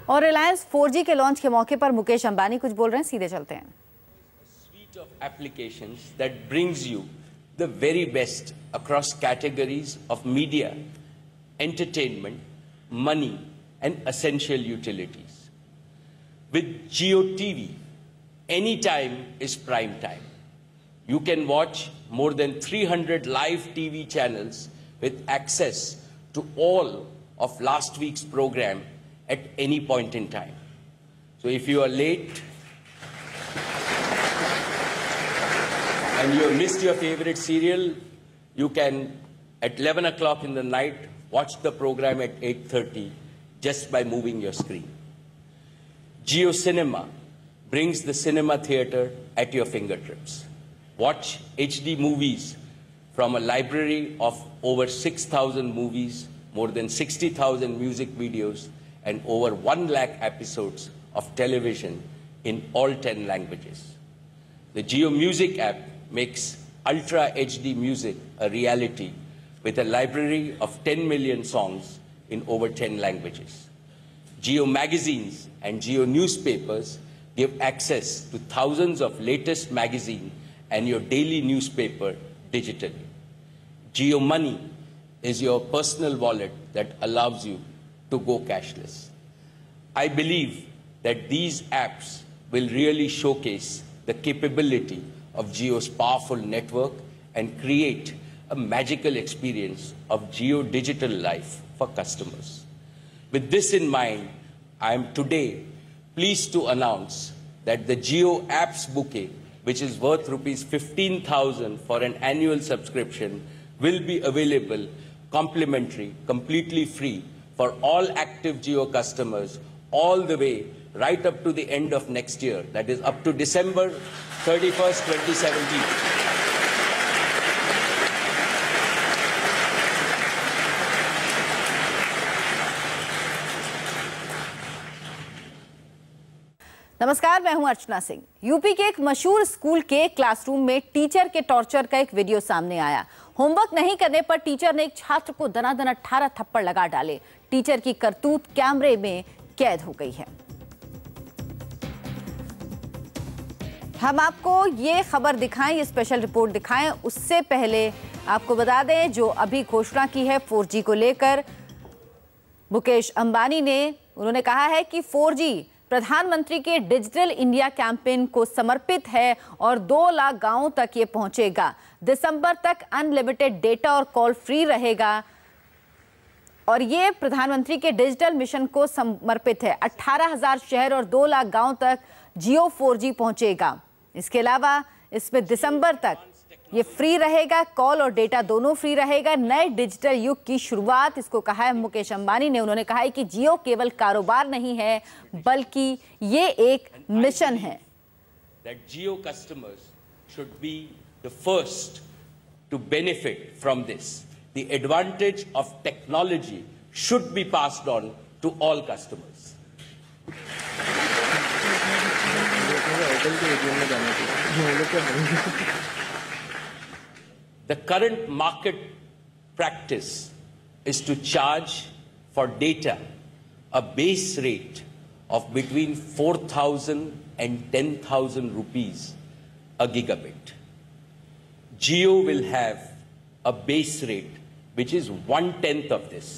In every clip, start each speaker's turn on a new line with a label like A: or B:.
A: और रिलायंस 4G के launch के मौके पर मुकेश अंबानी कुछ बोल रहे हैं, सीधे चलते हैं।
B: Suite of applications that brings you the very best across categories of media, entertainment, money, and essential utilities. With Jio TV, any time is prime time. You can watch more than 300 live TV channels with access to all of last week's program at any point in time. So if you are late and you have missed your favorite serial, you can at 11 o'clock in the night watch the program at 8:30 just by moving your screen. Jio Cinema brings the cinema theater at your fingertips. Watch HD movies from a library of over 6,000 movies, more than 60,000 music videos, and over 1 lakh episodes of television in all 10 languages. The Jio Music app makes Ultra HD music a reality with a library of 10 million songs in over 10 languages. Jio magazines and Jio newspapers give access to thousands of latest magazines and your daily newspaper digitally. Jio Money is your personal wallet that allows you to go cashless. I believe that these apps will really showcase the capability of Jio's powerful network and create a magical experience of Jio digital life for customers. With this in mind, I am today pleased to announce that the Jio apps bouquet, which is worth rupees 15,000 for an annual subscription, will be available complimentary, completely free for all active Jio customers all the way right up to the end of next year, that is up to December 31st, 2017.
A: नमस्कार, मैं हूं Archana Singh. UP के एक मशहूर school के classroom में teacher के torture का एक वीडियो सामने आया। होमवर्क नहीं करने पर टीचर ने एक छात्र को दनादन 18 थप्पड़ लगा डाले। टीचर की करतूत कैमरे में कैद हो गई है। हम आपको ये खबर दिखाएं, ये स्पेशल रिपोर्ट दिखाएं, उससे पहले आपको बता दें जो अभी घोषणा की है 4G को लेकर मुकेश अंबानी ने। उन्होंने कहा है कि 4G प्रधानमंत्री के डिजिटल इंडिया कैंपेन को समर्पित है और 2 लाख गांवों तक ये पहुंचेगा। दिसंबर तक अनलिमिटेड डेटा और कॉल फ्री रहेगा और ये प्रधानमंत्री के डिजिटल मिशन को समर्पित है। 18,000 शहर और 2 लाख गांव तक जियो 4G पहुंचेगा। इसके अलावा इसमें दिसंबर तक ये फ्री रहेगा, कॉल और डेटा दोनों फ्री रहेगा। नए डिजिटल युग की शुरुआत, इसको कहा है मुकेश अंबानी ने। उन्होंने कहा है कि जियो केवल कारोबार नहीं है बल्कि ये एक मिशन है।
B: That Jio customers should be the first to benefit from this. The advantage of technology should be passed on to all customers. The current market practice is to charge for data a base rate of between 4,000 and 10,000 rupees a gigabit. Jio will have a base rate which is 1/10 of this.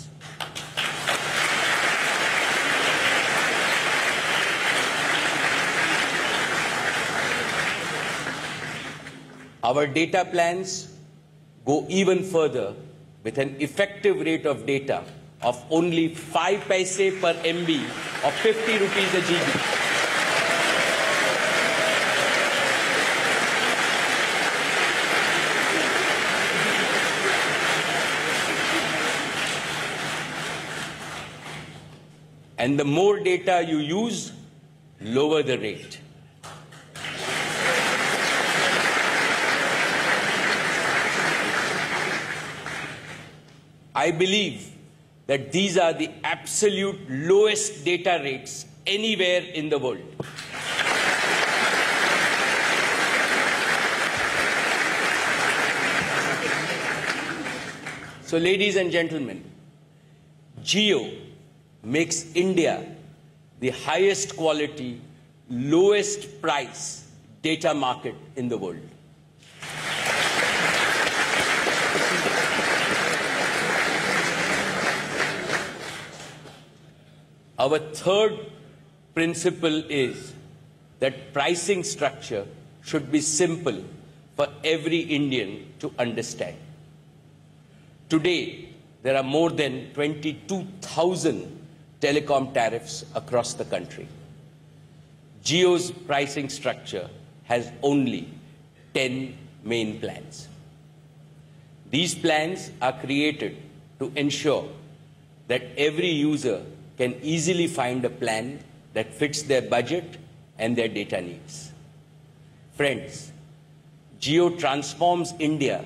B: Our data plans go even further with an effective rate of data of only 5 paise per MB or 50 rupees a GB. And the more data you use, lower the rate. I believe that these are the absolute lowest data rates anywhere in the world. So, ladies and gentlemen, Jio makes India the highest quality, lowest price data market in the world. Our third principle is that pricing structure should be simple for every Indian to understand. Today, there are more than 22,000 telecom tariffs across the country. Jio's pricing structure has only 10 main plans. These plans are created to ensure that every user can easily find a plan that fits their budget and their data needs. Friends, Jio transforms India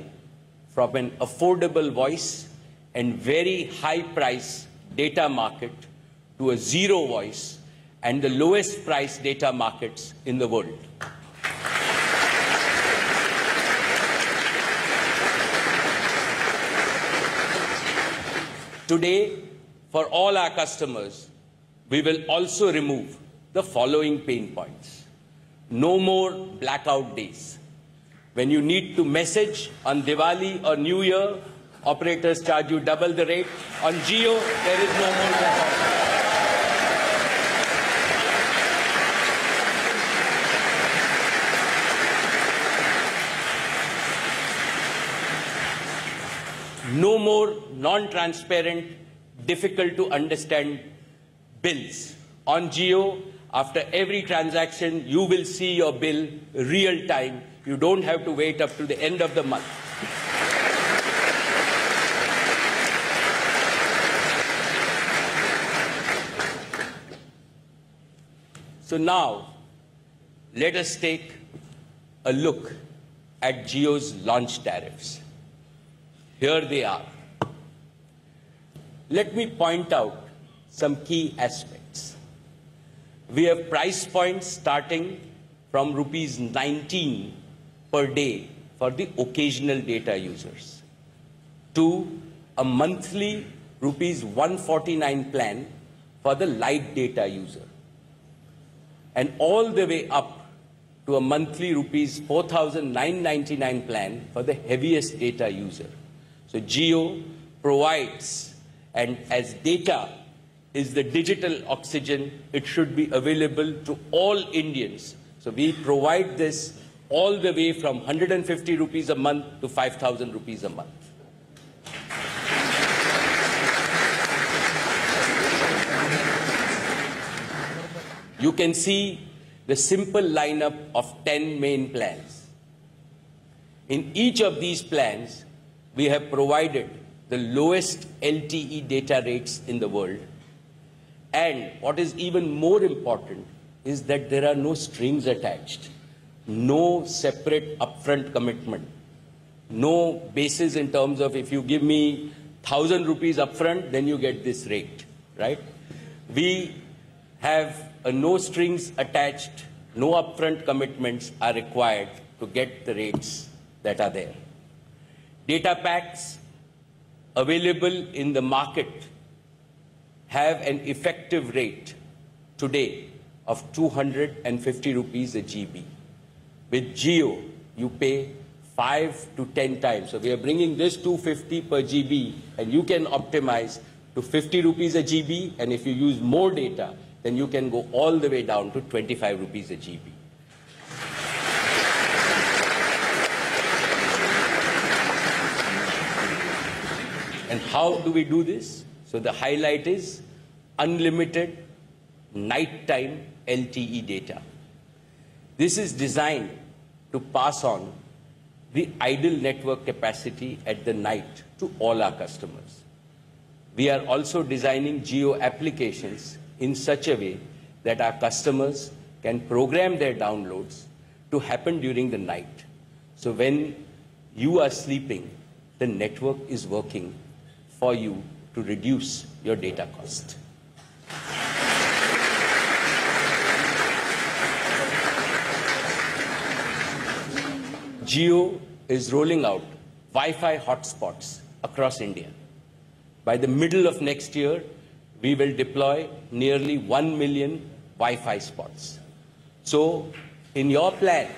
B: from an affordable voice and very high price data market to a zero voice and the lowest price data markets in the world. Today, for all our customers, we will also remove the following pain points. No more blackout days. When you need to message on Diwali or New Year, operators charge you double the rate. On Jio, there is no more blackout. No more non-transparent, difficult to understand bills. On Jio, after every transaction, you will see your bill real time. You don't have to wait up to the end of the month. So now, let us take a look at Jio's launch tariffs. Here they are. Let me point out some key aspects. We have price points starting from rupees 19 per day for the occasional data users, to a monthly rupees 149 plan for the light data user, and all the way up to a monthly rupees 4,999 plan for the heaviest data user. So Jio provides, and as data is the digital oxygen, it should be available to all Indians. So we provide this all the way from 150 rupees a month to 5,000 rupees a month. You can see the simple lineup of 10 main plans. In each of these plans, we have provided the lowest LTE data rates in the world. And what is even more important is that there are no strings attached, no separate upfront commitment, no basis in terms of if you give me 1,000 rupees upfront, then you get this rate, right? We have a no strings attached, no upfront commitments are required to get the rates that are there. Data packs available in the market have an effective rate today of 250 rupees a GB. With Jio, you pay 5 to 10 times. So we are bringing this 250 per GB, and you can optimize to 50 rupees a GB, and if you use more data, then you can go all the way down to 25 rupees a GB. And how do we do this? So the highlight is unlimited nighttime LTE data. This is designed to pass on the idle network capacity at the night to all our customers. We are also designing Jio applications in such a way that our customers can program their downloads to happen during the night. So when you are sleeping, the network is working for you to reduce your data cost. Jio is rolling out Wi-Fi hotspots across India. By the middle of next year, we will deploy nearly 1 million Wi-Fi spots. So, in your plan,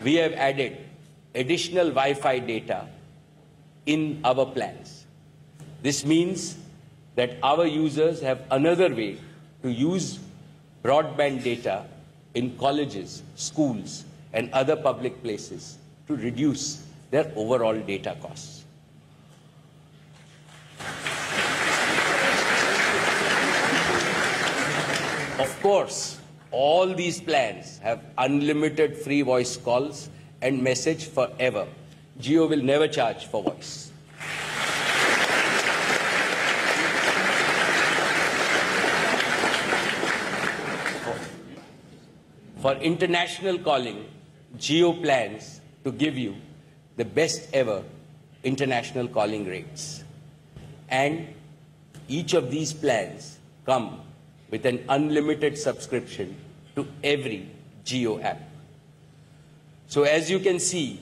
B: we have added additional Wi-Fi data in our plans. This means that our users have another way to use broadband data in colleges, schools, and other public places to reduce their overall data costs. Of course, all these plans have unlimited free voice calls and message forever. Jio will never charge for voice. For international calling, Jio plans to give you the best ever international calling rates. And each of these plans come with an unlimited subscription to every Jio app. So as you can see,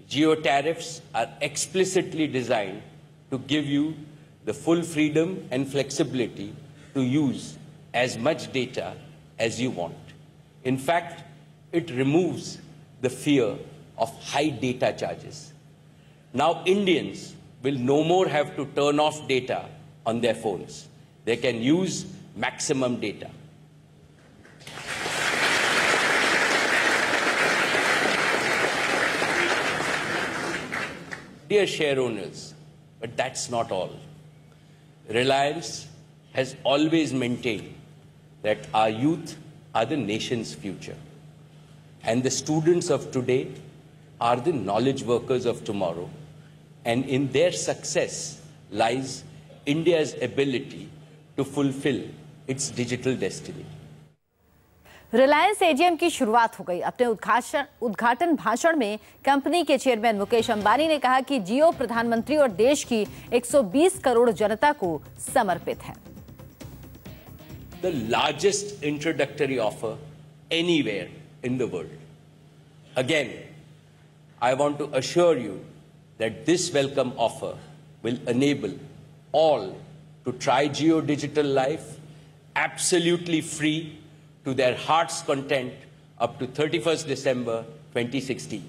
B: Jio tariffs are explicitly designed to give you the full freedom and flexibility to use as much data as you want. In fact, it removes the fear of high data charges. Now Indians will no more have to turn off data on their phones. They can use maximum data. Dear share owners, but that's not all. Reliance has always maintained that our youth are the nation's future. And the students of today are the knowledge workers of tomorrow. And in their success lies India's ability to fulfill its digital destiny.
A: Reliance AGM की शुरुआत हो गई। अपने उद्घाटन भाषण में company के chairman Mukesh Ambani ने कहा कि जियो प्रधानमंत्री और देश की 120 करोड़ जनता को समर्पित है।
B: The largest introductory offer anywhere in the world. Again, I want to assure you that this welcome offer will enable all to try Jio Digital Life absolutely free to their heart's content up to 31st December 2016.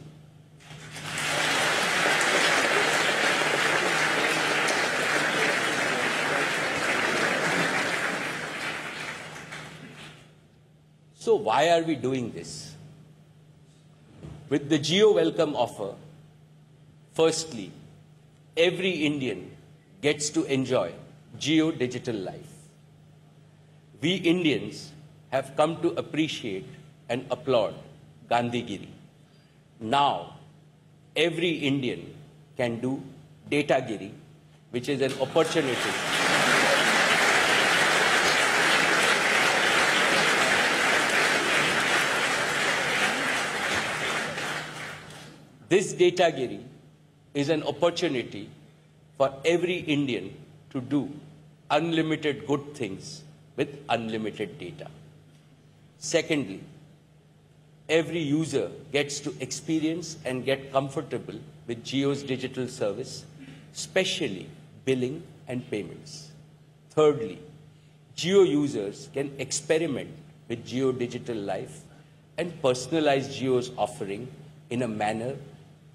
B: So why are we doing this? With the Jio welcome offer, firstly, every Indian gets to enjoy Jio Digital Life. We Indians have come to appreciate and applaud Gandhigiri. Now, every Indian can do Datagiri, which is an opportunity. This Datagiri is an opportunity for every Indian to do unlimited good things with unlimited data. Secondly, every user gets to experience and get comfortable with Jio's digital service, especially billing and payments. Thirdly, Jio users can experiment with Jio Digital Life and personalize Jio's offering in a manner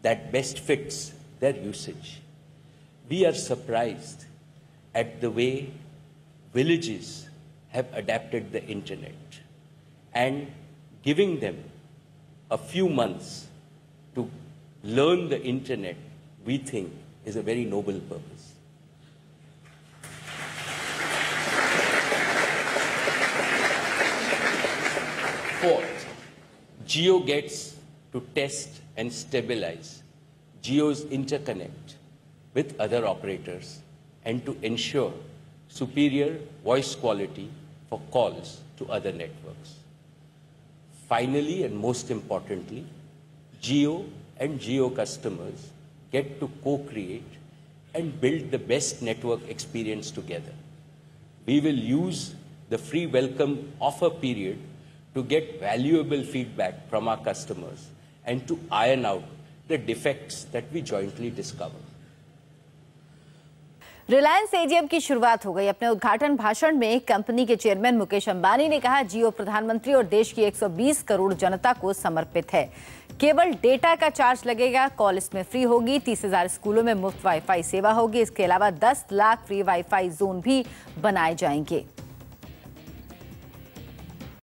B: that best fits their usage. We are surprised at the way villages have adapted the internet, and giving them a few months to learn the internet, we think, is a very noble purpose. Fourth, Jio gets to test and stabilize Jio's interconnect with other operators and to ensure superior voice quality for calls to other networks. Finally, and most importantly, Jio and Jio customers get to co-create and build the best network experience together. We will use the free welcome offer period to get valuable feedback from our customers and to iron out the defects that we jointly discover.
A: Reliance AGM की शुरुआत हो गई। अपने उद्घाटन भाषण में company के chairman Mukesh Ambani ने कहा, जियो प्रधानमंत्री और देश की 120 करोड़ जनता को समर्पित है। केवल डेटा का चार्ज लगेगा, कॉल इसमें फ्री होगी। 30,000 स्कूलों में मुफ्त वाईफाई सेवा होगी। इसके अलावा 10 लाख फ्री वाईफाई जोन भी बनाए जाएंगे।